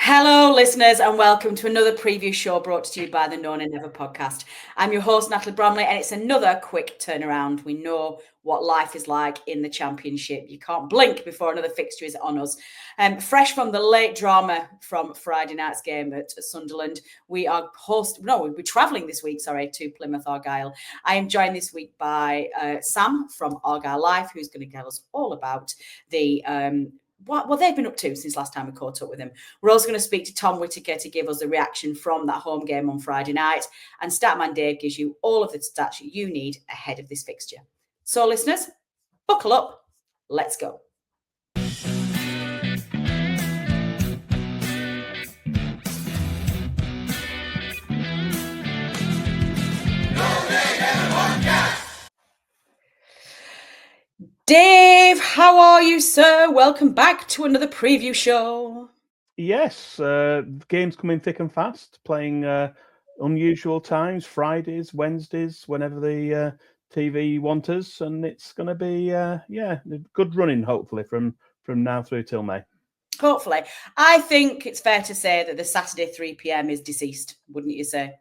Hello, listeners, and welcome to another preview show brought to you by the Known and Never podcast. I'm your host, Natalie Bromley, and it's another quick turnaround. We know what life is like in the Championship. You can't blink before another fixture is on us. Fresh from the late drama from Friday night's game at Sunderland, we're travelling this week, to Plymouth Argyle. I am joined this week by Sam from Argyle Live, who's going to tell us all about the what they've been up to since last time we caught up with them. We're also going to speak to Tom Whittaker to give us a reaction from that home game on Friday night. And Statman Dave gives you all of the stats you need ahead of this fixture. So, listeners, buckle up. Let's go. Dave, how are you, sir? Welcome back to another preview show. Yes, games coming thick and fast, playing unusual times, Fridays, Wednesdays, whenever the TV want us, and it's going to be, good running, hopefully, from now through till May. Hopefully. I think it's fair to say that the Saturday 3 p.m. is deceased, wouldn't you say?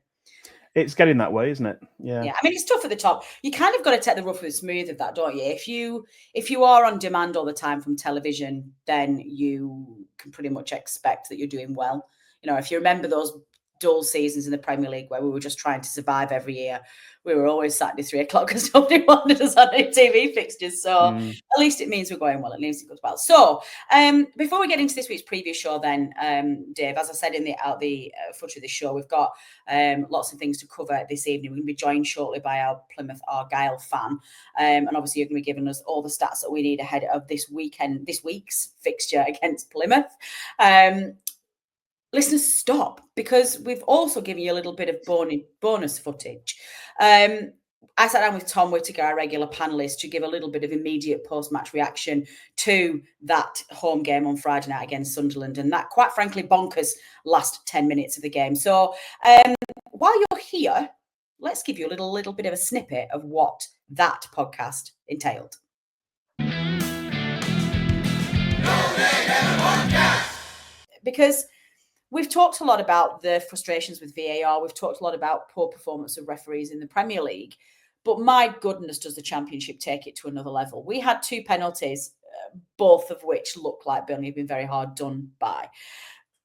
It's getting that way, isn't it? Yeah. I mean, it's tough at the top. You kind of got to take the rough with the smooth of that, don't you? If you are on demand all the time from television, then you can pretty much expect that you're doing well. You know, if you remember those dull seasons in the Premier League where we were just trying to survive every year, we were always Saturday 3 o'clock because nobody wanted us on any TV fixtures. So at least it means we're going well. At least it goes well. So before we get into this week's preview show, then Dave, as I said in the footer of the show, we've got lots of things to cover this evening. We're going to be joined shortly by our Plymouth Argyle fan, and obviously you're going to be giving us all the stats that we need ahead of this week's fixture against Plymouth. Listeners, stop, because we've also given you a little bit of bonus footage. I sat down with Tom Whittaker, our regular panellist, to give a little bit of immediate post-match reaction to that home game on Friday night against Sunderland, and that, quite frankly, bonkers last 10 minutes of the game. So while you're here, let's give you a little bit of a snippet of what that podcast entailed. Because we've talked a lot about the frustrations with VAR. We've talked a lot about poor performance of referees in the Premier League. But my goodness, does the Championship take it to another level? We had two penalties, both of which look like Burnley have been very hard done by.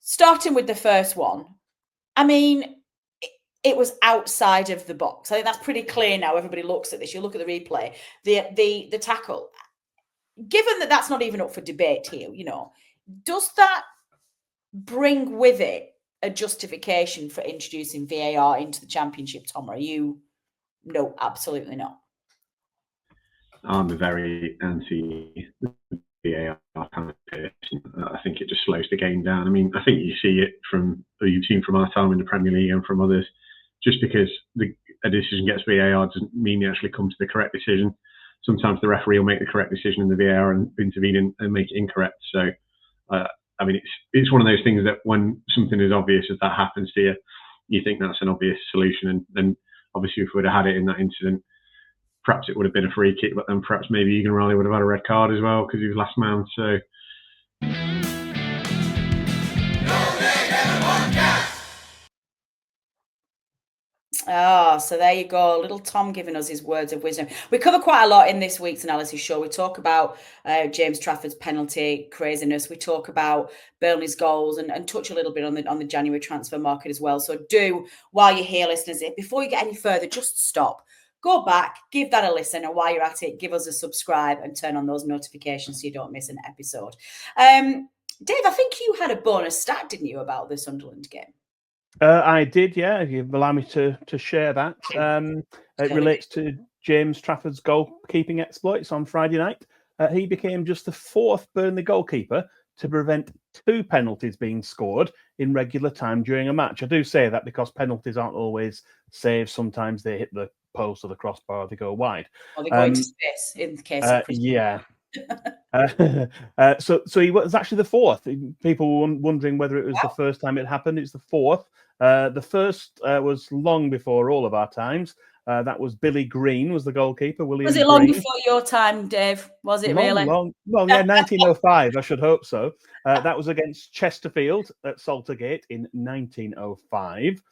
Starting with the first one, I mean, it was outside of the box. I think that's pretty clear now. Everybody looks at this. You look at the replay, the tackle. Given that that's not even up for debate here, you know, does that bring with it a justification for introducing VAR into the Championship, Tom? Or are you... No, absolutely not. I'm very anti-VAR kind of person. I think it just slows the game down. I mean, I think you've seen from our time in the Premier League and from others, just because a decision gets VAR doesn't mean you actually come to the correct decision. Sometimes the referee will make the correct decision and the VAR and intervene and make it incorrect. So, I mean, it's one of those things that when something as obvious as that happens to you, you think that's an obvious solution. And obviously, if we'd have had it in that incident, perhaps it would have been a free kick, but then perhaps maybe Egan Riley would have had a red card as well because he was last man. So. So there you go. Little Tom giving us his words of wisdom. We cover quite a lot in this week's analysis show. We talk about James Trafford's penalty craziness. We talk about Burnley's goals and touch a little bit on the January transfer market as well. So do, while you're here, listeners, before you get any further, just stop. Go back, give that a listen, and while you're at it, give us a subscribe and turn on those notifications so you don't miss an episode. Dave, I think you had a bonus stat, didn't you, about the Sunderland game? I did, yeah. If you allow me to share that. It relates to James Trafford's goalkeeping exploits on Friday night. He became just the fourth Burnley goalkeeper to prevent two penalties being scored in regular time during a match. I do say that because penalties aren't always saved. Sometimes they hit the post or the crossbar, or they go wide. Or they go into space in the case of yeah. So he was actually the fourth. People were wondering whether it was the first time it happened. It's the fourth. The first was long before all of our times. That was Billy Green was the goalkeeper. William Was it long Green. before your time, Dave? Was it really? Long. Well, yeah, 1905. I should hope so. That was against Chesterfield at Saltergate in 1905.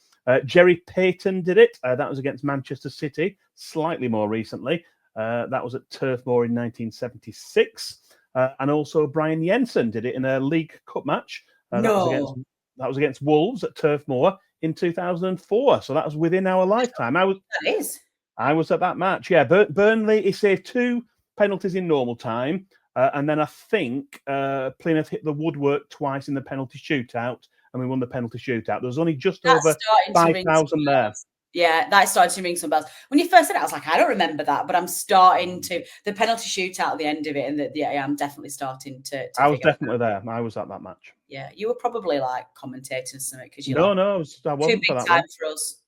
Jerry Payton did it. That was against Manchester City slightly more recently. That was at Turf Moor in 1976. And also Brian Jensen did it in a League Cup match. That was against Wolves at Turf Moor in 2004. So that was within our lifetime. I was at that match. Yeah, Burnley, he saved 2 penalties in normal time. And then I think Plymouth hit the woodwork twice in the penalty shootout, and we won the penalty shootout. There was only just over 5,000 there. Yeah, that started to ring some bells. When you first said it, I was like, I don't remember that, but I'm starting to the penalty shootout at the end of it, and I'm definitely starting to I was definitely there. I was at that match. Yeah, you were probably like commentating or something because I wasn't for that one.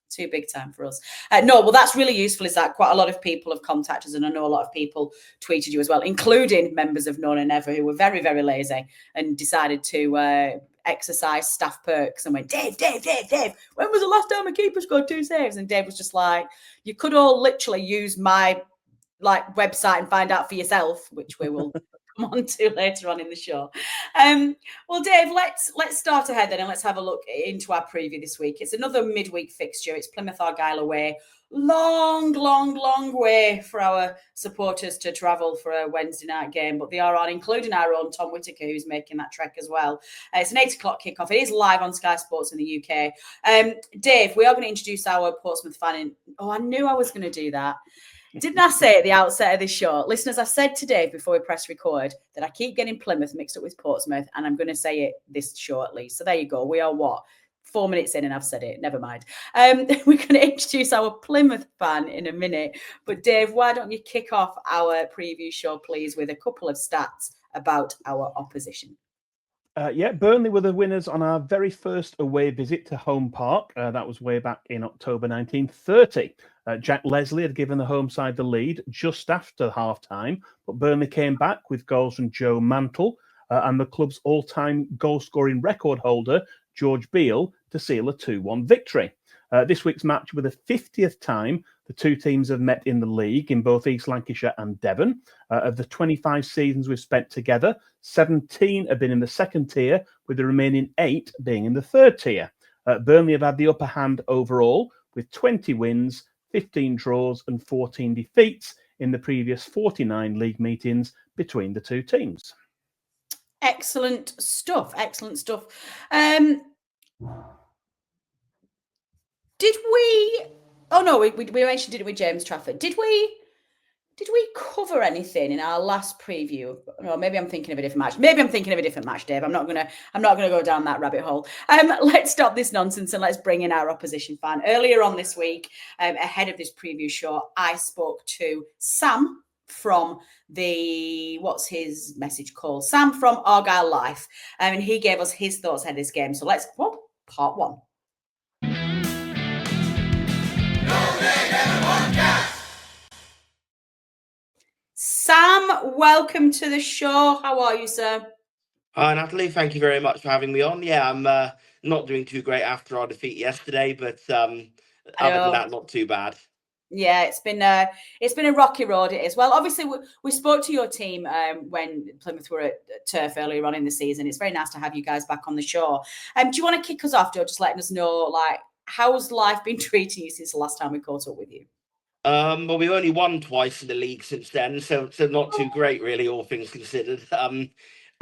Too big time for us. No, well, that's really useful. Is that quite a lot of people have contacted us, and I know a lot of people tweeted you as well, including members of None and Never who were very, very lazy and decided to exercise staff perks and went, Dave, when was the last time a keeper scored 2 saves? And Dave was just like, you could all literally use my website and find out for yourself, which we will come on to later on in the show. Well, Dave, let's start ahead then, and let's have a look into our preview this week. It's another midweek fixture. It's Plymouth Argyle away. Long way for our supporters to travel for a Wednesday night game, but they are on, including our own Tom Whittaker, who's making that trek as well. It's an 8:00 kickoff. It is live on Sky Sports in the UK. Dave, we are going to introduce our Portsmouth fan. I knew I was going to do that. Didn't I say at the outset of this show, listeners, I said today before we press record that I keep getting Plymouth mixed up with Portsmouth, and I'm going to say it this show at least. So there you go. We are 4 minutes in and I've said it. Never mind. We're going to introduce our Plymouth fan in a minute. But Dave, why don't you kick off our preview show, please, with a couple of stats about our opposition? Burnley were the winners on our very first away visit to Home Park. That was way back in October 1930. Jack Leslie had given the home side the lead just after half-time, but Burnley came back with goals from Joe Mantle and the club's all-time goal-scoring record holder, George Beale, to seal a 2-1 victory. This week's match were the 50th time the two teams have met in the league in both East Lancashire and Devon. Of the 25 seasons we've spent together, 17 have been in the second tier, with the remaining 8 being in the third tier. Burnley have had the upper hand overall, with 20 wins, 15 draws and 14 defeats in the previous 49 league meetings between the two teams. Excellent stuff. Did we? Oh no, we actually did it with James Trafford. Did we cover anything in our last preview? No, maybe I'm thinking of a different match. Dave. I'm not gonna go down that rabbit hole. Let's stop this nonsense and let's bring in our opposition fan. Earlier on this week, ahead of this preview show, I spoke to Sam from what's his message called? Sam from Argyle Life, and he gave us his thoughts ahead of this game. So let's part one. Sam, welcome to the show. How are you, sir? Hi, Natalie. Thank you very much for having me on. Yeah, I'm not doing too great after our defeat yesterday, but other than that, not too bad. Yeah, it's been a rocky road. It is. Well, obviously, we spoke to your team when Plymouth were at Turf earlier on in the season. It's very nice to have you guys back on the show. Do you want to kick us off, or just letting us know, how's life been treating you since the last time we caught up with you? Well, we've only won twice in the league since then, so not too great, really, all things considered.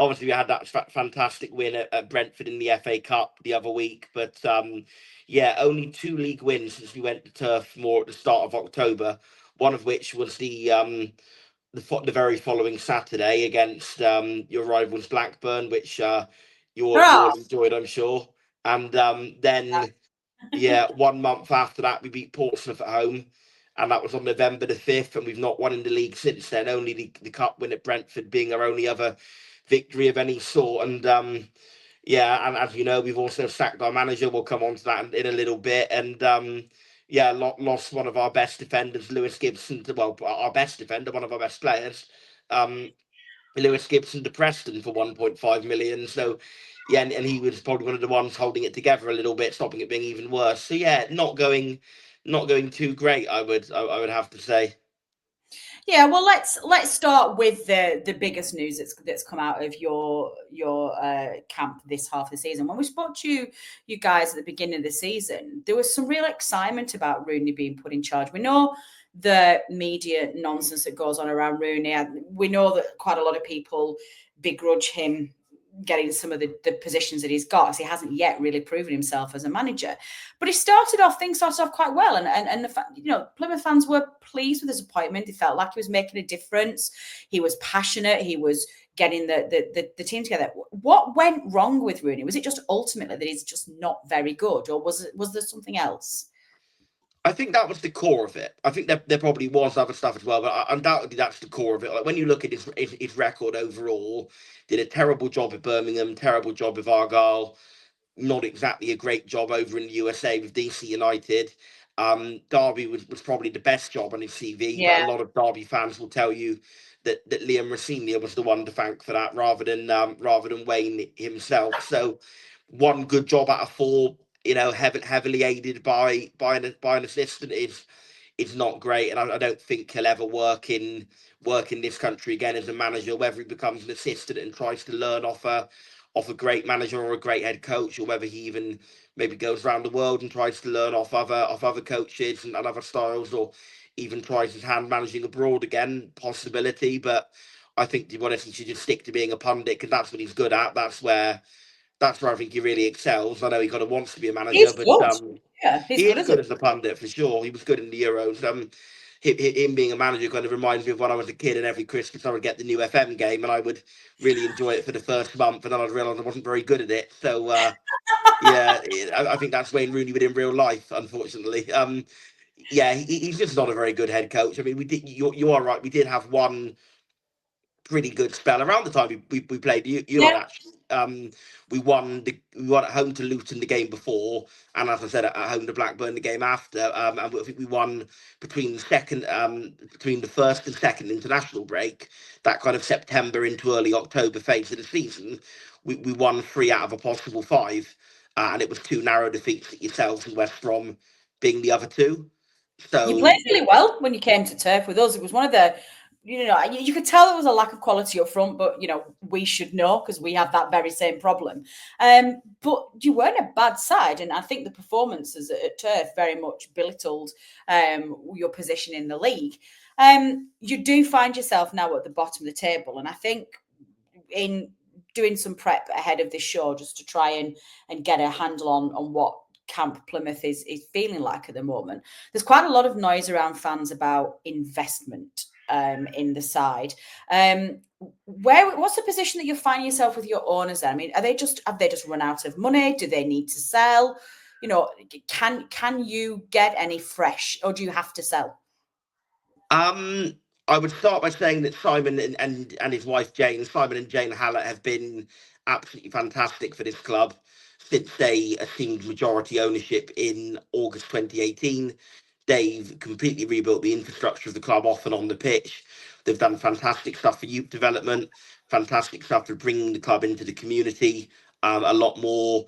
Obviously, we had that fantastic win at Brentford in the FA Cup the other week, but only 2 league wins since we went to Turf Moor at the start of October. One of which was the very following Saturday against your rivals Blackburn, which you all enjoyed, I'm sure. And then 1 month after that, we beat Portsmouth at home. And that was on November the 5th, and we've not won in the league since then, only the cup win at Brentford being our only other victory of any sort. And and as you know, we've also sacked our manager. We'll come on to that in a little bit. And lost one of our best defenders, Lewis Gibson, our best defender, one of our best players, Lewis Gibson, to Preston for 1.5 million. So and he was probably one of the ones holding it together a little bit, stopping it being even worse. So not going not going too great. I would have to say. Yeah, well, let's start with the biggest news that's come out of your camp this half of the season. When we spoke to you guys at the beginning of the season, there was some real excitement about Rooney being put in charge. We know the media nonsense that goes on around Rooney. We know that quite a lot of people begrudge him getting some of the positions that he's got, because he hasn't yet really proven himself as a manager. But things started off quite well, and the Plymouth fans were pleased with his appointment. They felt like he was making a difference. He was passionate. He was getting the team together. What went wrong with Rooney? Was it just ultimately that he's just not very good, or was there something else? I think that was the core of it. I think there probably was other stuff as well, but undoubtedly that's the core of it. Like, when you look at his record overall, did a terrible job at Birmingham, terrible job with Argyle, not exactly a great job over in the USA with DC United. Derby was probably the best job on his CV, but a lot of Derby fans will tell you that Liam Rosenior was the one to thank for that, rather than Wayne himself. So one good job out of four, heavily aided by an assistant is not great, and I don't think he'll ever work in this country again as a manager, whether he becomes an assistant and tries to learn off a great manager or a great head coach, or whether he even maybe goes around the world and tries to learn off other coaches and other styles, or even tries his hand managing abroad again. Possibility, but I think, to be honest, he should just stick to being a pundit, because that's what he's good at. That's where I think he really excels. I know he kind of wants to be a manager, but he's good as a pundit for sure. He was good in the Euros. Him being a manager kind of reminds me of when I was a kid, and every Christmas I would get the new FM game, and I would really enjoy it for the first month, and then I'd realise I wasn't very good at it. So I think that's Wayne Rooney within real life, unfortunately. He's just not a very good head coach. I mean, you are right. We did have one pretty good spell around the time we played Euro, actually. We won at home to Luton the game before, and as I said, at home to Blackburn the game after. And I think we won between the first and second international break, that kind of September into early October phase of the season. We won 3 out of a possible 5, and it was 2 narrow defeats at yourselves and West Brom being the other 2. So you played really well when you came to turf with us. It was one of the, you could tell there was a lack of quality up front, but we should know, because we have that very same problem. But you weren't a bad side, and I think the performances at turf very much belittled your position in the league. You do find yourself now at the bottom of the table, and I think in doing some prep ahead of this show, just to try and get a handle on what Camp Plymouth is feeling like at the moment, there's quite a lot of noise around fans about investment in the side. What's the position that you're finding yourself with your owners then? I mean, have they just run out of money? Do they need to sell? Can you get any fresh, or do you have to sell? I would start by saying that Simon and his wife Jane, Simon and Jane Hallett, have been absolutely fantastic for this club since they assumed majority ownership in August 2018. They've completely rebuilt the infrastructure of the club off and on the pitch. They've done fantastic stuff for youth development, fantastic stuff for bringing the club into the community, a lot more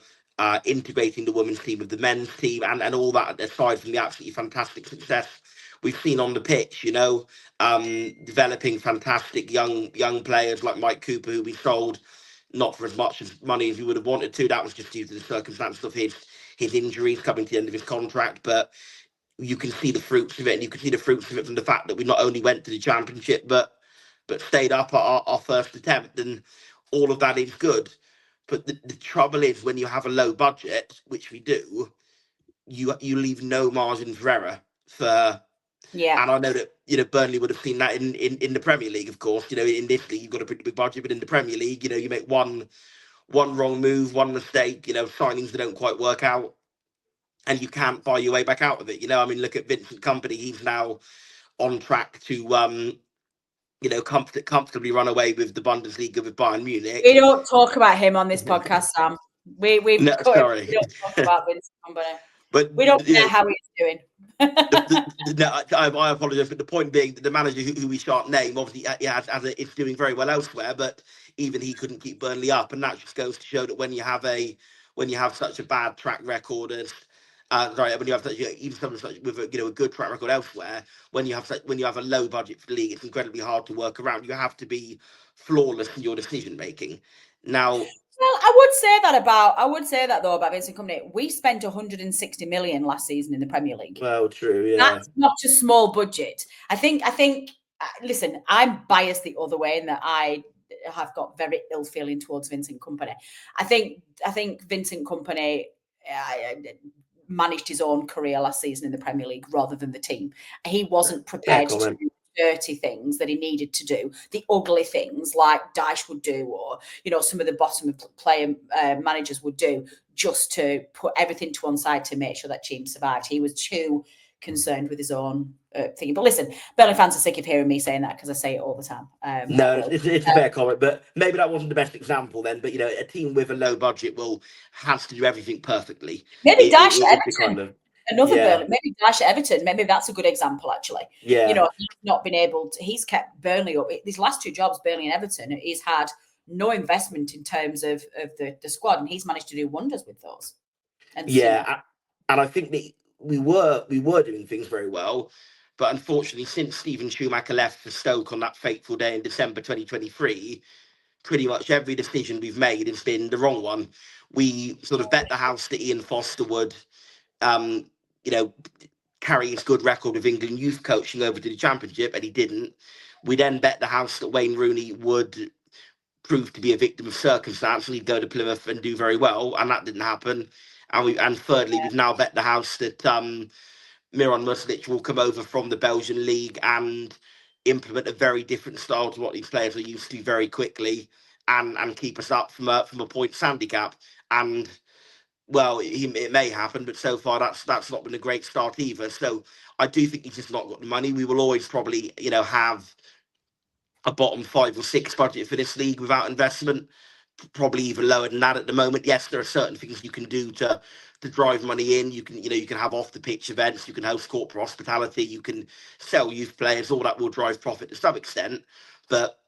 integrating the women's team with the men's team, and all that, aside from the absolutely fantastic success we've seen on the pitch, developing fantastic young players like Mike Cooper, who we sold not for as much money as we would have wanted to. That was just due to the circumstances of his injuries coming to the end of his contract. But you can see the fruits of it, and you can see the fruits of it from the fact that we not only went to the Championship, but stayed up at our first attempt, and all of that is good. But the trouble is, when you have a low budget, which we do, you leave no margin for error. And I know that Burnley would have seen that in the Premier League, of course. In this league you've got a pretty big budget, but in the Premier League, you make one wrong move, one mistake, signings that don't quite work out, and you can't buy your way back out of it. I mean, look at Vincent Kompany. He's now on track to comfortably run away with the Bundesliga with Bayern Munich. We don't talk about him on this podcast, Sam. Sorry. We don't talk about Vincent Kompany. But we don't care how he's doing. I apologise, but the point being that the manager who we shan't name, obviously, is doing very well elsewhere, but even he couldn't keep Burnley up, and that just goes to show that when you have such a bad track record Sorry, when you have even someone with a good track record elsewhere, when you have a low budget for the league, it's incredibly hard to work around. You have to be flawless in your decision making. Now, well, I would say that though about Vincent Kompany. We spent 160 million last season in the Premier League. Well, true, yeah. That's not a small budget. I think. Listen, I'm biased the other way in that I have got very ill feeling towards Vincent Kompany. I think Vincent Kompany managed his own career last season in the Premier League rather than the team. He wasn't prepared to do dirty things that he needed to do, the ugly things like Dyche would do, or some of the bottom of player managers would do, just to put everything to one side to make sure that team survived. He was too concerned with his own thing. But listen, Burnley fans are sick of hearing me saying that because I say it all the time. No, it's a fair comment, but maybe that wasn't the best example then. But a team with a low budget has to do everything perfectly. Maybe Dyche at Everton, Burnley. Maybe Dyche at Everton. Maybe that's a good example actually. Yeah, he's not been able to. He's kept Burnley up. These last two jobs, Burnley and Everton, he's had no investment in terms of the squad, and he's managed to do wonders with those. And I think that we were doing things very well, but unfortunately, since Steven Schumacher left for Stoke on that fateful day in December 2023, pretty much every decision we've made has been the wrong one. We sort of bet the house that Ian Foster would, carry his good record of England youth coaching over to the Championship, and he didn't. We then bet the house that Wayne Rooney would prove to be a victim of circumstance and he'd go to Plymouth and do very well, and that didn't happen. And thirdly, we've now bet the house that Miran Muslic will come over from the Belgian league and implement a very different style to what these players are used to very quickly, and keep us up from a points handicap. And well, it may happen, but so far that's not been a great start either. So I do think he's just not got the money. We will always probably have a bottom 5 or 6 budget for this league without investment. Probably even lower than that at the moment. Yes, there are certain things you can do to drive money in. You can have off the pitch events. You can host corporate hospitality. You can sell youth players. All that will drive profit to some extent. But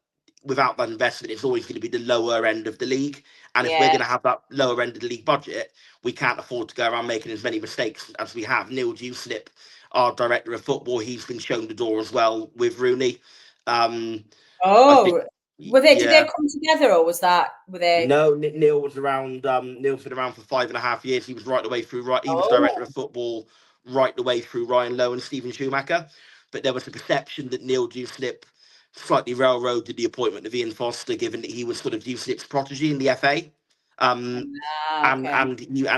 without that investment, it's always going to be the lower end of the league. And if we're going to have that lower end of the league budget, we can't afford to go around making as many mistakes as we have. Neil Dewsnip, our director of football, he's been shown the door as well with Rooney. Did they come together, or were they? No, Neil was around. Neil's been around for 5.5 years. He was right the way through. He was director of football right the way through Ryan Lowe and Steven Schumacher. But there was a perception that Neil Dewsnip slightly railroaded the appointment of Ian Foster, given that he was sort of Dewsnip's protege in the FA. And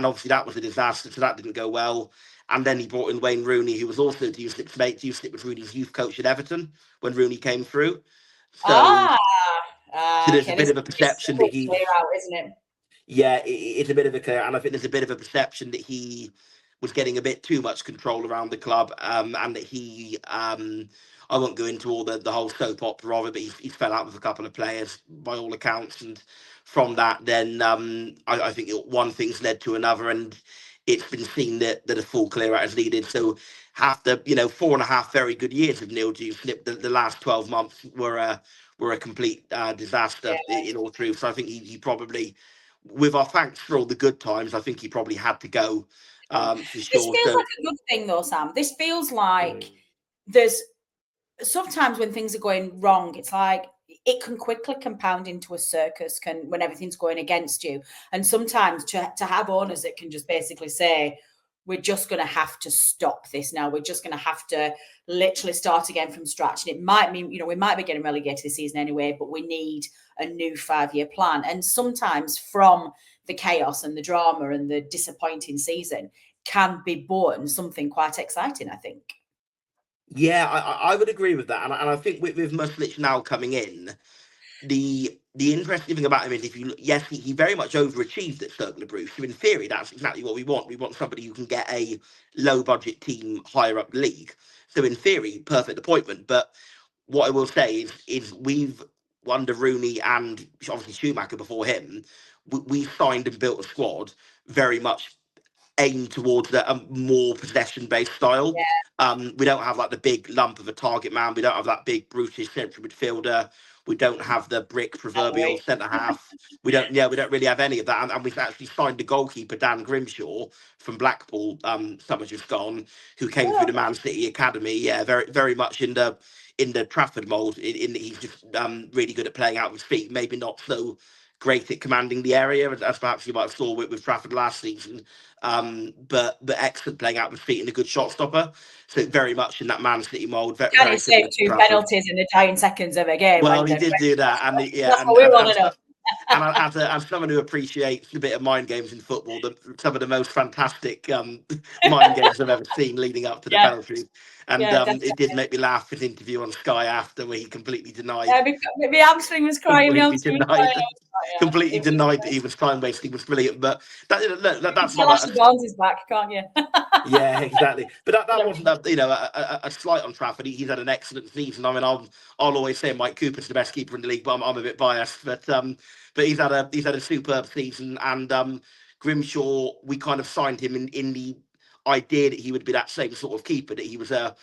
obviously that was a disaster, so that didn't go well. And then he brought in Wayne Rooney, who was also Dewsnip's mate. Dewsnip was Rooney's youth coach at Everton when Rooney came through. So there's a bit of a perception that he, out, isn't it? Yeah, it's a bit of a clear, and I think there's a bit of a perception that he was getting a bit too much control around the club, and that he, I won't go into all the whole soap opera of it, but he fell out with a couple of players by all accounts, and from that, then I think one thing's led to another, and it's been seen that a full clear out is needed. So after 4.5 very good years of Neil Dewsnip, the last 12 months were a complete disaster in all truth. So I think he probably, with our thanks for all the good times, I think he probably had to go. For sure. This feels like a good thing though, Sam. This feels like there's sometimes when things are going wrong, it's like it can quickly compound into a circus when everything's going against you. And sometimes to have owners that can just basically say, we're just going to have to stop this now. We're just going to have to literally start again from scratch. And it might mean, we might be getting relegated this season anyway, but we need a new 5-year plan. And sometimes from the chaos and the drama and the disappointing season can be born something quite exciting, I think. Yeah, I would agree with that. And I think with Muslic now coming in, the interesting thing about him is he very much overachieved at Cercle Bruges. So in theory, that's exactly what we want. We want somebody who can get a low budget team higher up the league. So in theory, perfect appointment. But what I will say is we've, under Rooney and obviously Schumacher before him, we signed and built a squad very much aimed towards a more possession-based style. Yeah. We don't have like the big lump of a target man. We don't have that big brutish central midfielder. We don't have the brick proverbial centre half. We don't really have any of that. And we've actually signed a goalkeeper, Dan Grimshaw, from Blackpool, summer just gone, who came through the Man City academy. Yeah, very very much in the Trafford mould. He's just really good at playing out with his feet. Maybe not so great at commanding the area, as perhaps you might have saw with Trafford last season. But excellent playing out with feet and a good shot stopper. So very much in that Man City mould. Very, Can he save 2 penalties in the dying seconds of a game? Well, he did do that, and that's what we want to know. And as someone who appreciates a bit of mind games in football, some of the most fantastic mind games I've ever seen leading up to the penalty. And it did make me laugh, his interview on Sky after, where he completely denied. Yeah, my hamstring was crying. Completely denied that he was time wasting. Was brilliant, but that's not. Ashley Barnes is back, can't you? Yeah, exactly. But that wasn't a slight on Trafford. He's had an excellent season. I mean, I'll always say Mike Cooper's the best keeper in the league, but I'm a bit biased. But he's had a superb season, and Grimshaw, we kind of signed him in the idea that he would be that same sort of keeper, that he was a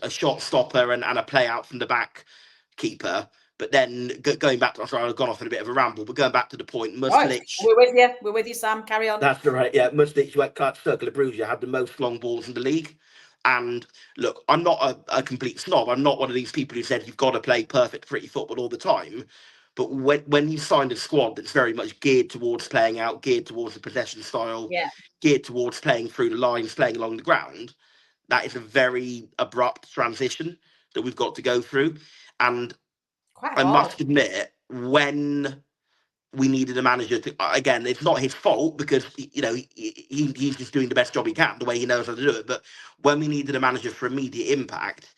shot stopper and a play out from the back keeper. But then going back to, sorry, I've gone off in a bit of a ramble, but going back to the point, Muslic. Right. We're with you, Sam. Carry on. That's right. Yeah, Muslic, who at Circle of Bruges, had the most long balls in the league. And look, I'm not a complete snob. I'm not one of these people who said you've got to play perfect, pretty football all the time. But when you signed a squad that's very much geared towards playing out, geared towards the possession style, geared towards playing through the lines, playing along the ground, that is a very abrupt transition that we've got to go through. And I must admit, when we needed a manager to, again, it's not his fault, because he's just doing the best job he can, the way he knows how to do it. But when we needed a manager for immediate impact,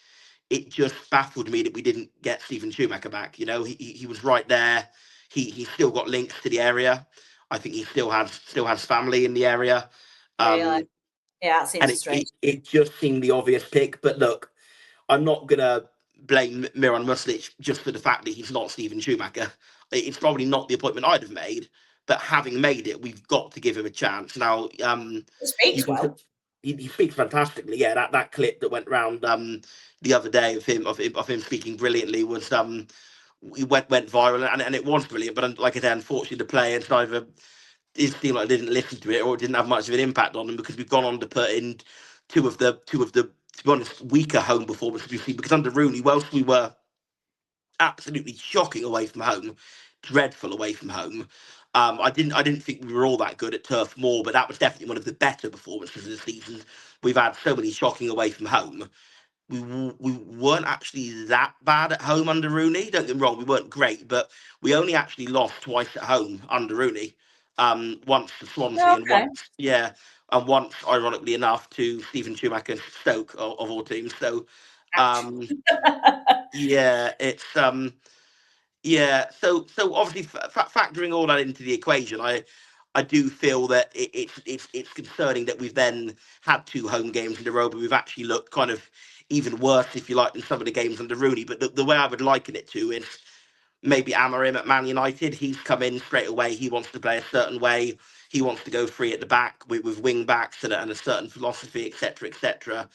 it just baffled me that we didn't get Steven Schumacher back. He was right there. He still got links to the area. I think he still has family in the area. Yeah, that seems strange. It just seemed the obvious pick. But look, I'm not gonna blame Miran Muslic just for the fact that he's not Steven Schumacher. It's probably not the appointment I'd have made, but having made it, we've got to give him a chance. Now, he speaks well. He speaks fantastically. Yeah, that clip that went round the other day of him speaking brilliantly was went viral, and it was brilliant. But like I said, unfortunately, the players either seemed like they didn't listen to it, or it didn't have much of an impact on them, because we've gone on to put in two of the to be honest, weaker home performances we've seen. Because under Rooney, whilst we were absolutely shocking away from home, dreadful away from home, I didn't think we were all that good at Turf Moor, but that was definitely one of the better performances of the season. We've had so many shocking away from home. We weren't actually that bad at home under Rooney. Don't get me wrong, we weren't great, but we only actually lost twice at home under Rooney. Once to Swansea, and once, ironically enough, to Steven Schumacher and Stoke, of all teams. So, it's So obviously, factoring all that into the equation, I do feel that it's concerning that we've then had 2 home games in a row, but we've actually looked kind of even worse, if you like, than some of the games under Rooney. But the way I would liken it to is maybe Amorim at Man United. He's come in straight away. He wants to play a certain way. He wants to go free at the back with wing backs and a certain philosophy, etc., etc.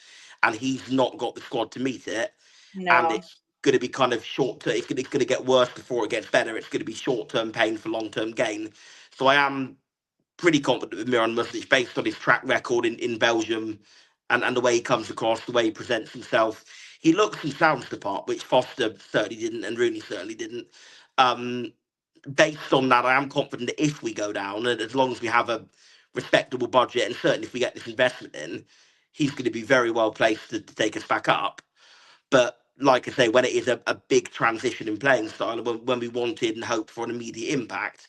And he's not got the squad to meet it. No. And it's going to be kind of short term. It's going to get worse before it gets better. It's going to be short term pain for long term gain. So I am pretty confident with Miran Muslic, based on his track record in Belgium and the way he comes across, the way he presents himself. He looks and sounds the part, which Foster certainly didn't, and Rooney certainly didn't. Based on that, I am confident that if we go down, and as long as we have a respectable budget, and certainly if we get this investment in, he's going to be very well placed to take us back up. But like I say, when it is a big transition in playing style, when we wanted and hoped for an immediate impact,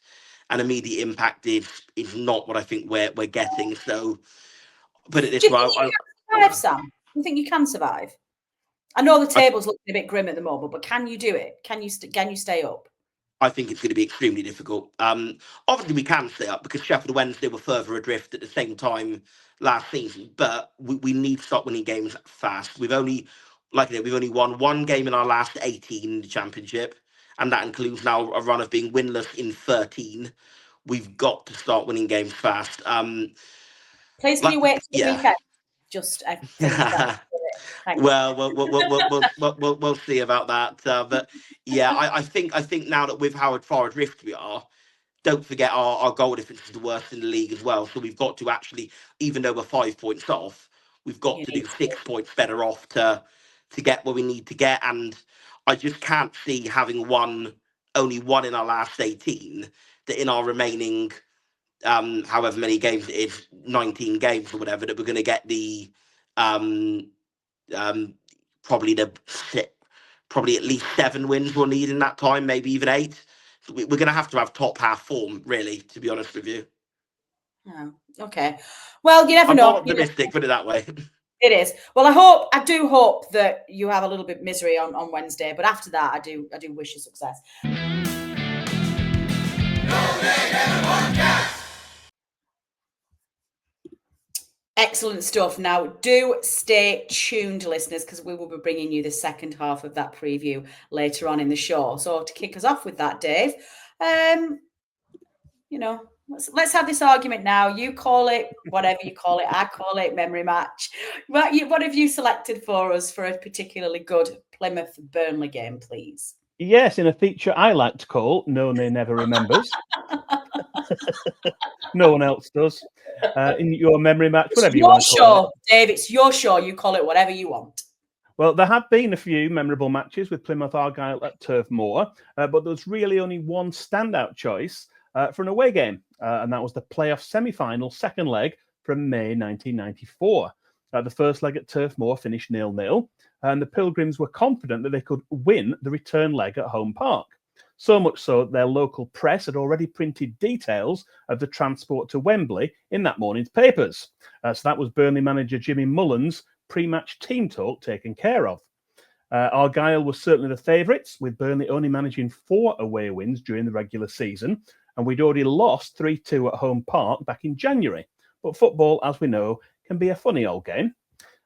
and immediate impact is not what I think we're getting. So, put it this way, survive, Sam? You think you can survive? I know the table's looking a bit grim at the moment, but can you do it? Can you stay up? I think it's going to be extremely difficult. Obviously, we can stay up because Sheffield Wednesday were further adrift at the same time last season. But we need to start winning games fast. We've only won 1 game in our last 18 in the Championship, and that includes now a run of being winless in 13. We've got to start winning games fast. Please, can you wait till the weekend? Just Well, we'll see about that. But yeah, I think now that with how far adrift we are, don't forget our goal difference is the worst in the league as well. So we've got to actually, even though we're 5 points off, we've got to do 6 points better off to get where we need to get. And I just can't see having only one in our last 18, that in our remaining however many games it is, 19 games or whatever, that we're going to get the probably at least 7 wins we'll need in that time, maybe even 8. So we're going to have top half form, really, to be honest with you. Oh, okay. Well, you never know. I'm optimistic, put it that way. It is. Well, I do hope that you have a little bit of misery on Wednesday, but after that, I do wish you success. Excellent stuff. Now, do stay tuned, listeners, because we will be bringing you the second half of that preview later on in the show. So to kick us off with that, Dave, let's have this argument now. You call it whatever you call it. I call it memory match. What have you selected for us for a particularly good Plymouth Burnley game, please? Yes, in a feature I like to call No Nay Never Remembers. No one else does. In your memory match, whatever you want to call it. Dave, it's your show. You call it whatever you want. Well, there have been a few memorable matches with Plymouth Argyle at Turf Moor, but there's really only one standout choice for an away game, and that was the playoff semi-final second leg from May 1994. The first leg at Turf Moor finished 0-0, and the Pilgrims were confident that they could win the return leg at home park. So much so that their local press had already printed details of the transport to Wembley in that morning's papers. So that was Burnley manager Jimmy Mullen's pre-match team talk taken care of. Argyle was certainly the favourites, with Burnley only managing 4 away wins during the regular season, and we'd already lost 3-2 at home park back in January. But football, as we know, can be a funny old game.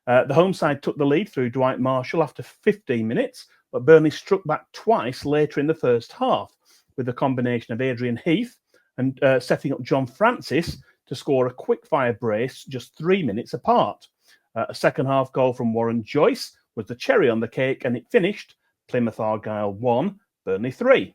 The home side took the lead through Dwight Marshall after 15 minutes, but Burnley struck back twice later in the first half, with a combination of Adrian Heath and setting up John Francis to score a quick-fire brace just 3 minutes apart. A second-half goal from Warren Joyce was the cherry on the cake, and it finished Plymouth Argyle 1, Burnley 3.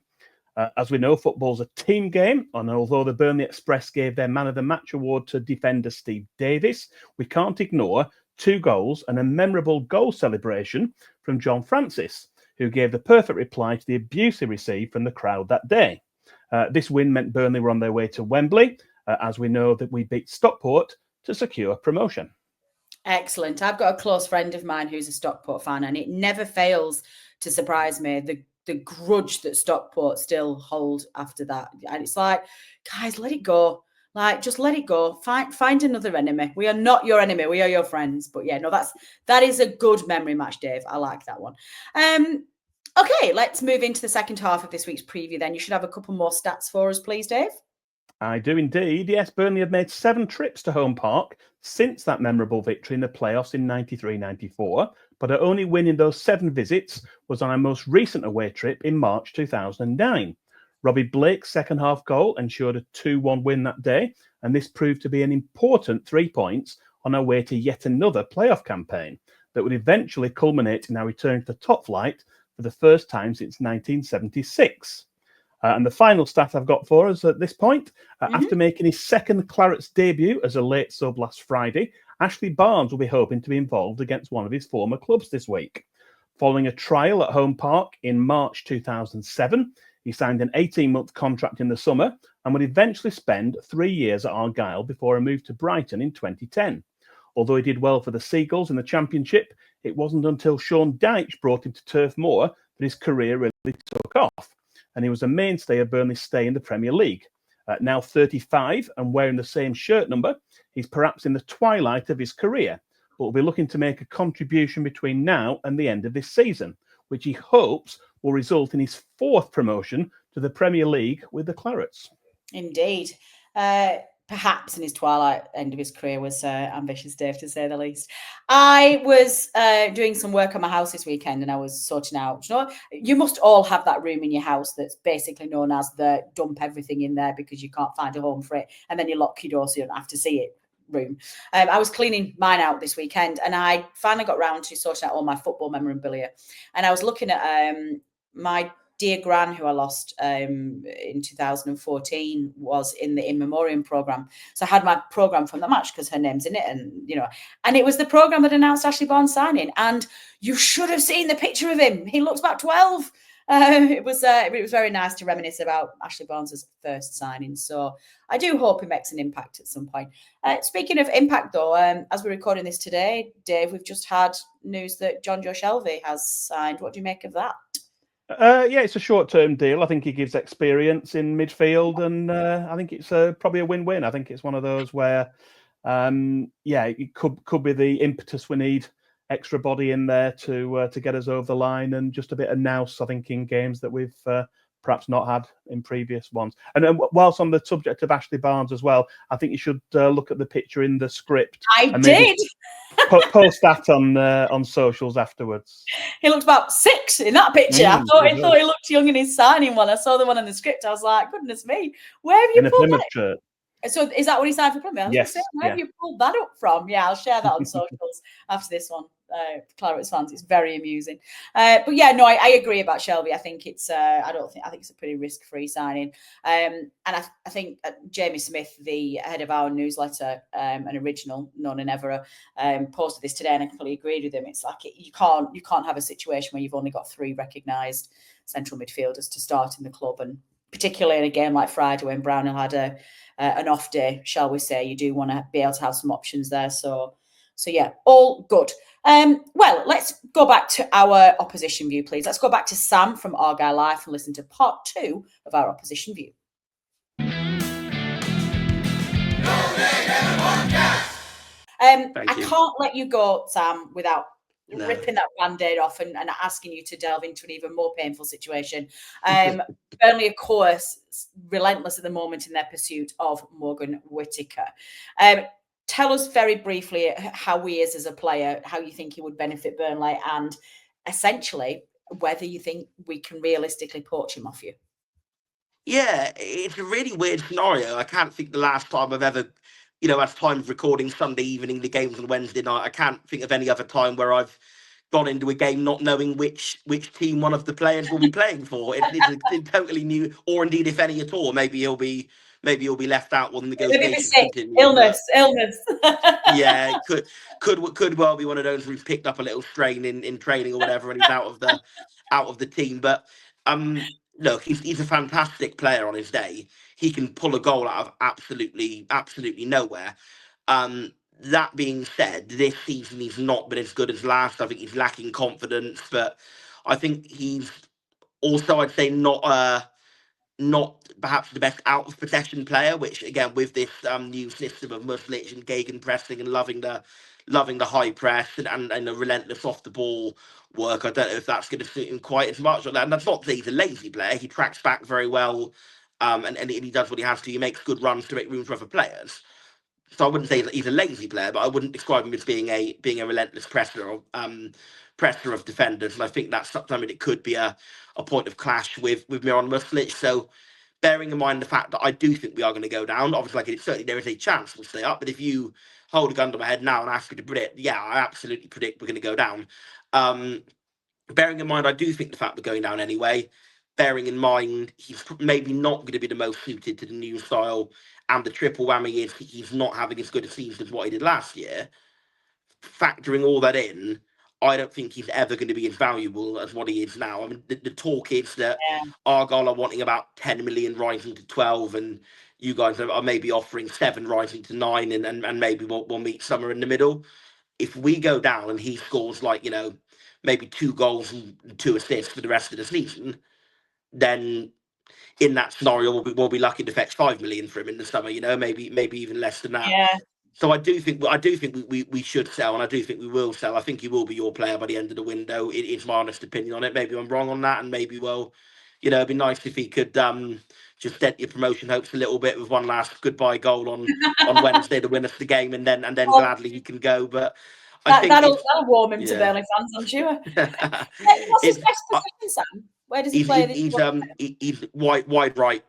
As we know, football's a team game, and although the Burnley Express gave their Man of the Match award to defender Steve Davis, we can't ignore 2 goals and a memorable goal celebration from John Francis, who gave the perfect reply to the abuse he received from the crowd that day. This win meant Burnley were on their way to Wembley, as we know that we beat Stockport to secure promotion. Excellent. I've got a close friend of mine who's a Stockport fan, and it never fails to surprise me, the grudge that Stockport still hold after that. And it's like, guys, let it go. Like, just let it go. Find another enemy. We are not your enemy. We are your friends. But yeah, no, that is a good memory match, Dave. I like that one. Okay, let's move into the second half of this week's preview then. You should have a couple more stats for us, please, Dave. I do indeed. Yes, Burnley have made 7 trips to home park since that memorable victory in the playoffs in 93-94, but our only win in those 7 visits was on our most recent away trip in March 2009. Robbie Blake's second-half goal ensured a 2-1 win that day, and this proved to be an important 3 points on our way to yet another playoff campaign that would eventually culminate in our return to the top flight for the first time since 1976. And the final stat I've got for us at this point, after making his second Clarets debut as a late sub last Friday, Ashley Barnes will be hoping to be involved against one of his former clubs this week. Following a trial at home park in March 2007, he signed an 18-month contract in the summer and would eventually spend 3 years at Argyle before a move to Brighton in 2010. Although he did well for the Seagulls in the Championship, it wasn't until Sean Dyche brought him to Turf Moor that his career really took off, and he was a mainstay of Burnley's stay in the Premier League. Now 35 and wearing the same shirt number, he's perhaps in the twilight of his career, but will be looking to make a contribution between now and the end of this season, which he hopes will result in his 4th promotion to the Premier League with the Clarets. Indeed. Perhaps in his twilight end of his career was ambitious, Dave, to say the least. I was doing some work on my house this weekend, and I was sorting out, you must all have that room in your house that's basically known as the dump everything in there because you can't find a home for it, and then you lock your door so you don't have to see it room. I was cleaning mine out this weekend, and I finally got round to sorting out all my football memorabilia. And I was looking at my dear gran, who I lost in 2014, was in the In Memoriam programme. So I had my programme from the match because her name's in it, and it was the programme that announced Ashley Barnes signing. And you should have seen the picture of him. He looks about 12. It was very nice to reminisce about Ashley Barnes' first signing. So I do hope he makes an impact at some point. Speaking of impact, though, as we're recording this today, Dave, we've just had news that John Joe Shelvey has signed. What do you make of that? Yeah, it's a short-term deal. I think he gives experience in midfield, and I think it's probably a win-win. I think it's one of those where, it could be the impetus we need. Extra body in there to get us over the line, and just a bit of nous, I think, in games that we've perhaps not had in previous ones. And whilst on the subject of Ashley Barnes as well, I think you should look at the picture in the script. I did. Post that on socials afterwards. He looked about 6 in that picture. I thought he looked young in his signing one. I saw the one in the script. I was like, goodness me, where have you pulled that? Shirt. So is that what he signed for Plymouth? Yes. Where have you pulled that up from? Yeah, I'll share that on socials after this one. Clarets fans, it's very amusing. But yeah, no, I agree about Shelvey. I think it's I think it's a pretty risk-free signing. And I think Jamie Smith, the head of our newsletter, an original None and Ever, posted this today, and I completely agreed with him. It's like you can't have a situation where you've only got 3 recognised central midfielders to start in the club, and particularly in a game like Friday when Brownhill had an off day, shall we say. You do want to be able to have some options there. So yeah, all good. Well, let's go back to our opposition view, please. Let's go back to Sam from Argyle Life and listen to part 2 of our opposition view. I can't let you go, Sam, without ripping that Band-Aid off and asking you to delve into an even more painful situation. Burnley, of course, relentless at the moment in their pursuit of Morgan Whittaker. Tell us very briefly how he is as a player, how you think he would benefit Burnley, and essentially whether you think we can realistically poach him off you. Yeah, it's a really weird scenario. I can't think the last time I've ever, at time of recording Sunday evening, the game's on Wednesday night, I can't think of any other time where I've gone into a game not knowing which team one of the players will be playing for. It's totally new, or indeed, if any at all, maybe he'll be left out when the negotiations continue. Illness. Yeah, it could well be one of those who's picked up a little strain in training or whatever, and he's out of the team. But look, he's a fantastic player on his day. He can pull a goal out of absolutely nowhere. That being said, this season he's not been as good as last. I think he's lacking confidence, but I think he's also, I'd say, not perhaps the best out of possession player. Which again, with this new system of Muslic and Gagan pressing and loving the high press and the relentless off the ball work, I don't know if that's going to suit him quite as much. And that's not to say he's a lazy player. He tracks back very well, and he does what he has to. He makes good runs to make room for other players. So I wouldn't say he's a lazy player, but I wouldn't describe him as being a relentless presser of defenders. And I think that's something that could be a point of clash with Miran Muslic. So bearing in mind the fact that I do think we are going to go down, obviously, certainly there is a chance we'll stay up. But if you hold a gun to my head now and ask me to predict, yeah, I absolutely predict we're going to go down. Bearing in mind, I do think the fact we're going down anyway. Bearing in mind, he's maybe not going to be the most suited to the new style, and the triple whammy is he's not having as good a season as what he did last year. Factoring all that in, I don't think he's ever going to be as valuable as what he is now. I mean, the talk is that Argyle are wanting about 10 million rising to 12, and you guys are maybe offering 7 rising to 9, and maybe we'll meet somewhere in the middle. If we go down and he scores maybe 2 goals and 2 assists for the rest of the season, then in that scenario we'll be lucky to fetch 5 million for him in the summer. Maybe even less than that. Yeah. So I do think we should sell, and I do think we will sell. I think he will be your player by the end of the window. It is my honest opinion on it. Maybe I'm wrong on that, and maybe it'd be nice if he could just dent your promotion hopes a little bit with one last goodbye goal on Wednesday to win us the game, and then gladly he can go. But I think that'll warm him to Burnley fans, I'm sure. What's his best position, Sam? Where does he play? He's wide right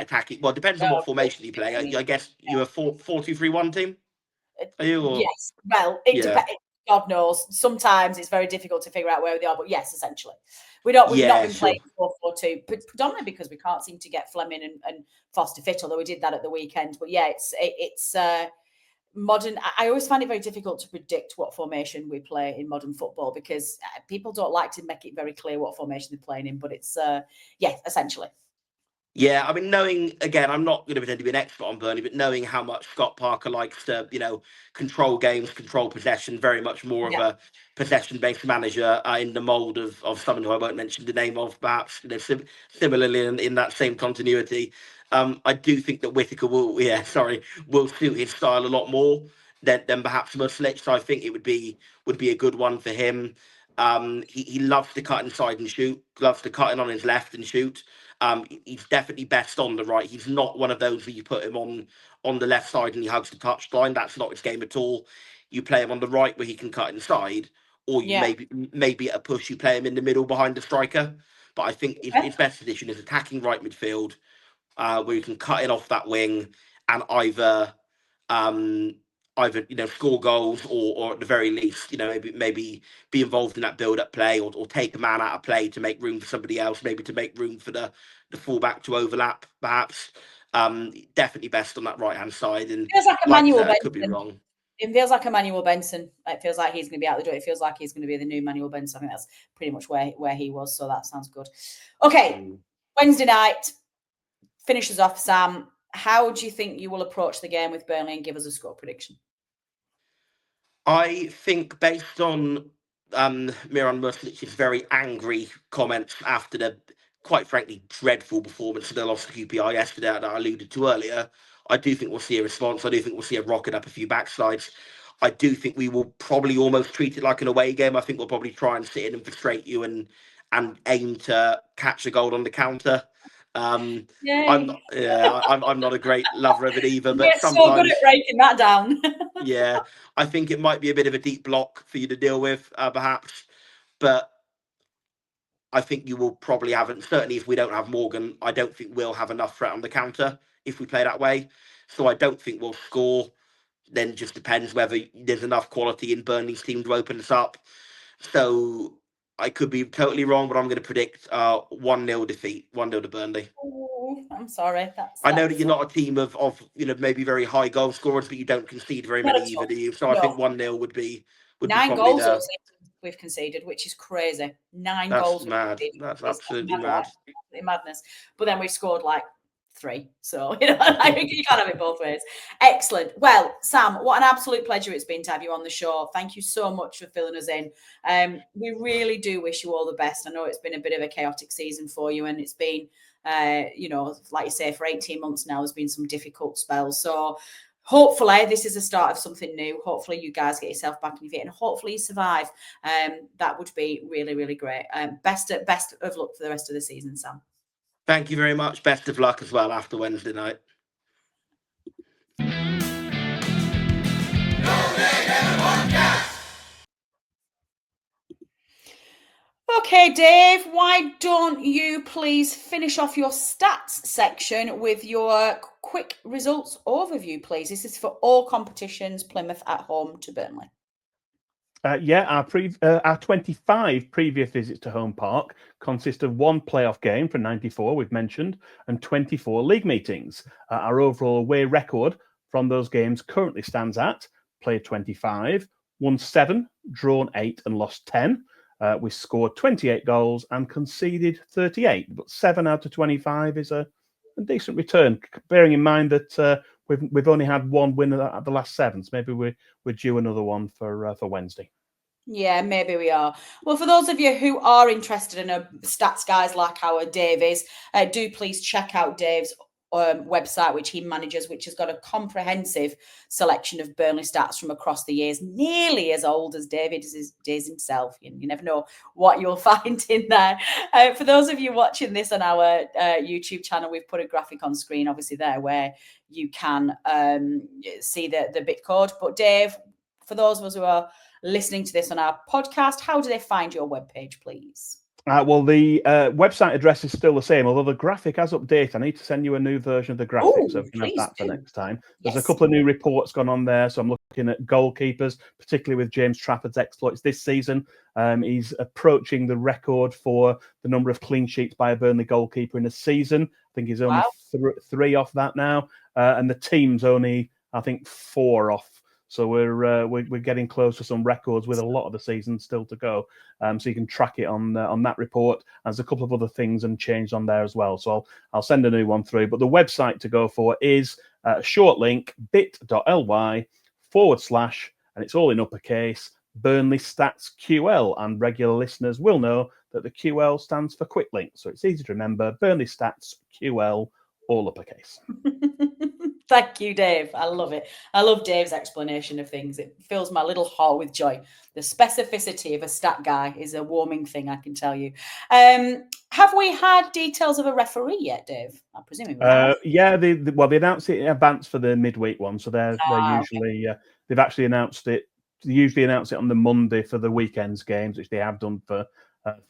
attacking. Well, it depends on what formation you play. I guess you're a 4-2-3-1 team. Are you? Or? Yes. Well, it depends. God knows. Sometimes it's very difficult to figure out where they are, but yes, essentially, we've not been playing 4-4-2, predominantly because we can't seem to get Fleming and Foster fit. Although we did that at the weekend, but yeah, it's modern. I always find it very difficult to predict what formation we play in modern football because people don't like to make it very clear what formation they're playing in. But it's essentially. Yeah, I mean, knowing, again, I'm not going to pretend to be an expert on Burnley, but knowing how much Scott Parker likes to, control games, control possession, very much more of a possession-based manager in the mould of someone who I won't mention the name of, perhaps, similarly in that same continuity. I do think that Whittaker will suit his style a lot more than perhaps Muslich. So I think it would be a good one for him. He loves to cut inside and shoot, loves to cut in on his left and shoot. He's definitely best on the right. He's not one of those where you put him on the left side and he hugs the touchline. That's not his game at all. You play him on the right where he can cut inside, or you maybe at a push you play him in the middle behind the striker. But I think his best position is attacking right midfield, where you can cut in off that wing and either score goals or at the very least maybe be involved in that build-up play or take a man out of play to make room for somebody else, maybe to make room for the fullback to overlap perhaps. Definitely best on that right hand side, and feels like Emmanuel Benson. Could be wrong. It feels like Emmanuel Benson. It feels like he's going to be out the door. It feels like he's going to be the new Emmanuel Benson. I think that's pretty much where he was, so that sounds good. Okay, Wednesday night finishes off. Sam, how do you think you will approach the game with Burnley, and give us a score prediction? I think based on Miran Muslich's very angry comments after the, quite frankly, dreadful performance of the loss to QPR yesterday that I alluded to earlier, I do think we'll see a response. I do think we'll see a rocket up a few backslides. I do think we will probably almost treat it like an away game. I think we'll probably try and sit in and frustrate you and aim to catch a goal on the counter. I'm not a great lover of it either, but sometimes so good at breaking that down. Yeah, I think it might be a bit of a deep block for you to deal with, perhaps, but I think you will probably have it. Certainly, if we don't have Morgan, I don't think we'll have enough threat on the counter if we play that way. So I don't think we'll score. Then it just depends whether there's enough quality in Burnley's team to open us up. So I could be totally wrong, but I'm going to predict 1-0 defeat, 1-0 to Burnley. Ooh, I'm sorry. I know that you're not a team of maybe very high goal scorers, but you don't concede very many either, do you? So I think 1-0 would be 9 goals we've conceded, which is crazy. 9 goals. Mad. That's absolutely mad. Absolutely madness. But then we've scored like 3. So, you can't have it both ways. Excellent. Well, Sam, what an absolute pleasure it's been to have you on the show. Thank you so much for filling us in. We really do wish you all the best. I know it's been a bit of a chaotic season for you, and it's been, like you say, for 18 months now, there's been some difficult spells. So hopefully this is the start of something new. Hopefully you guys get yourself back on your feet and hopefully you survive. That would be really, really great. Best of luck for the rest of the season, Sam. Thank you very much. Best of luck as well after Wednesday night. Okay, Dave, why don't you please finish off your stats section with your quick results overview, please? This is for all competitions, Plymouth at home to Burnley. Our 25 previous visits to Home Park consist of 1 playoff game for 94, we've mentioned, and 24 league meetings. Our overall away record from those games currently stands at played 25, won 7, drawn 8, and lost 10. We scored 28 goals and conceded 38, but 7 out of 25 is a decent return, bearing in mind that we've only had 1 win at the last 7, so maybe we're due another one for Wednesday. Yeah, maybe we are. Well, for those of you who are interested in a stats guys like our Dave is, do please check out Dave's website, which he manages, which has got a comprehensive selection of Burnley stats from across the years, nearly as old as David is himself. You never know what you'll find in there. For those of you watching this on our YouTube channel, we've put a graphic on screen, obviously there, where you can see the bit code. But Dave, for those of us who are listening to this on our podcast, how do they find your webpage, please? Well, the website address is still the same, although the graphic has updated. I need to send you a new version of the graphic so we can have that for next time. There's a couple of new reports gone on there, so I'm looking at goalkeepers, particularly with James Trafford's exploits this season. He's approaching the record for the number of clean sheets by a Burnley goalkeeper in a season. I think he's only three off that now, and the team's only, I think, 4 off. So we're getting close to some records with a lot of the season still to go. So you can track it on that report. There's a couple of other things and change on there as well. So I'll send a new one through. But the website to go for is a short link, bit.ly/, and it's all in uppercase, Burnley Stats QL. And regular listeners will know that the QL stands for quick link. So it's easy to remember, Burnley Stats QL, all uppercase. Thank you, Dave. I love it. I love Dave's explanation of things. It fills my little heart with joy. The specificity of a stat guy is a warming thing, I can tell you. Have we had details of a referee yet, Dave? I presume we have. Yeah, they announced it in advance for the midweek one, so they're usually they've actually announced it. They usually announce it on the Monday for the weekend's games, which they have done for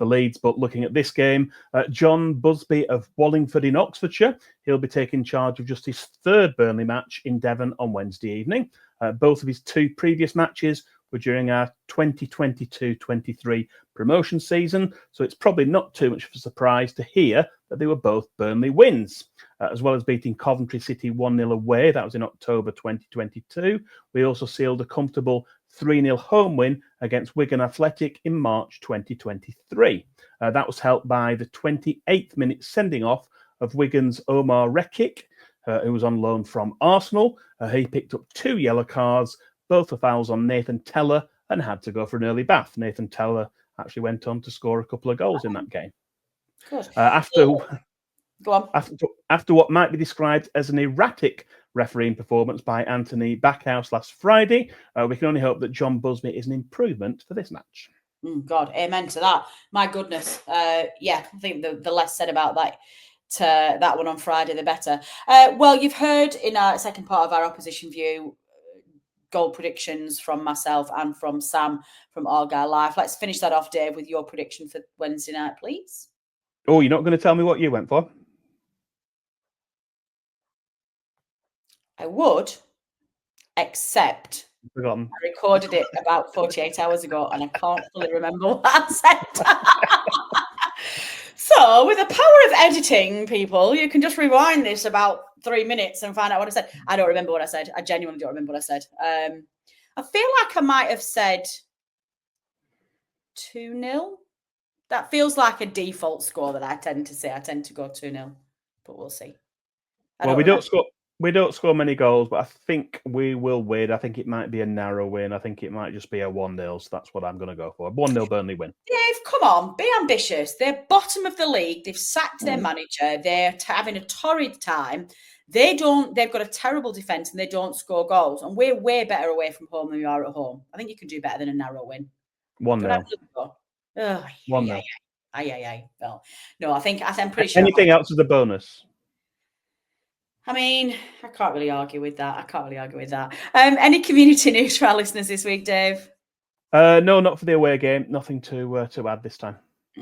Leeds. But looking at this game, John Busby of Wallingford in Oxfordshire, he'll be taking charge of just his 3rd Burnley match in Devon on Wednesday evening. Both of his 2 previous matches were during our 2022-23 promotion season, so it's probably not too much of a surprise to hear that they were both Burnley wins. As well as beating Coventry City 1-0 away, that was in October 2022, we also sealed a comfortable 3-0 home win against Wigan Athletic in March 2023. That was helped by the 28th minute sending off of Wigan's Omar Rekik, who was on loan from Arsenal. He picked up 2 yellow cards, both for fouls on Nathan Teller, and had to go for an early bath. Nathan Teller actually went on to score a couple of goals in that game. Go on. After what might be described as an erratic refereeing performance by Anthony Backhouse last Friday, we can only hope that John Busby is an improvement for this match. God, amen to that. My goodness. I think the less said about that one on Friday, the better. Well, you've heard in our second part of our opposition view goal predictions from myself and from Sam from Argyle Live. Let's finish that off, Dave, with your prediction for Wednesday night, please. Oh, you're not going to tell me what you went for? I would, except I recorded it about 48 hours ago and I can't fully remember what I said. So, with the power of editing, people, you can just rewind this about 3 minutes and find out what I said. I don't remember what I said. I genuinely don't remember what I said. I feel like I might have said 2-0. That feels like a default score that I tend to say. I tend to go 2-0, but we'll see. Well, we don't score many goals, but I think we will win. I think it might be a narrow win. I think it might just be a 1-0. So that's what I'm going to go for. 1-0 Burnley win. Dave, come on, be ambitious. They're bottom of the league. They've sacked their manager. They're having a torrid time. They've got a terrible defence and they don't score goals. And we're way better away from home than we are at home. I think you can do better than a narrow win. 1-0. 1-0. Well, no, I'm pretty sure. Anything else is a bonus. I mean, I can't really argue with that. Any community news for our listeners this week, Dave? No, not for the away game. Nothing to add this time.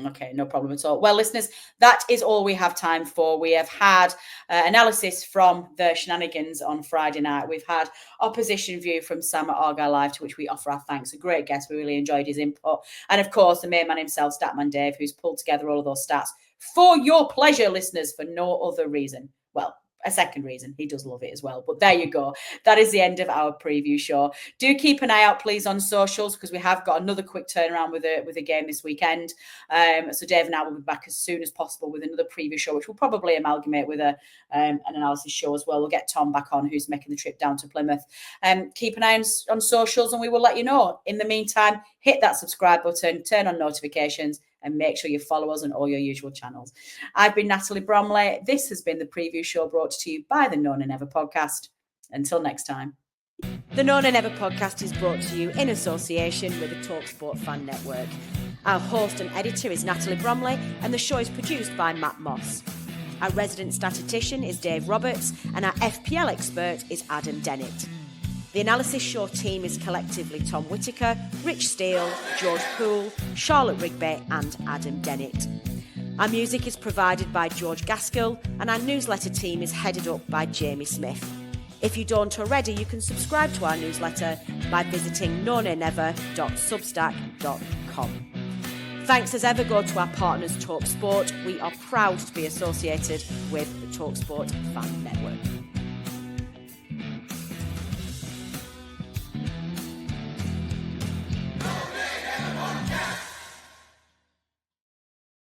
Okay, no problem at all. Well, listeners, that is all we have time for. We have had analysis from the shenanigans on Friday night. We've had opposition view from Sam at Argyle Live, to which we offer our thanks. A great guest. We really enjoyed his input. And of course, the main man himself, Statman Dave, who's pulled together all of those stats for your pleasure, listeners, for no other reason. Well, a second reason. He does love it as well. But there you go. That is the end of our preview show. Do keep an eye out, please, on socials, because we have got another quick turnaround with a game this weekend. So Dave and I will be back as soon as possible with another preview show, which will probably amalgamate with an analysis show as well. We'll get Tom back on, who's making the trip down to Plymouth. Keep an eye on socials and we will let you know. In the meantime, hit that subscribe button, turn on notifications, and make sure you follow us on all your usual channels. I've been Natalie Bromley. This has been the preview show brought to you by the No Nay Never podcast. Until next time. The No Nay Never podcast is brought to you in association with the talkSPORT Fan Network. Our host and editor is Natalie Bromley, and the show is produced by Matt Moss. Our resident statistician is Dave Roberts, and our FPL expert is Adam Dennett. The Analysis Show team is collectively Tom Whittaker, Rich Steele, George Poole, Charlotte Rigby and Adam Dennett. Our music is provided by George Gaskell and our newsletter team is headed up by Jamie Smith. If you don't already, you can subscribe to our newsletter by visiting nonanever.substack.com. Thanks as ever go to our partners talkSPORT. We are proud to be associated with the talkSPORT Fan Network.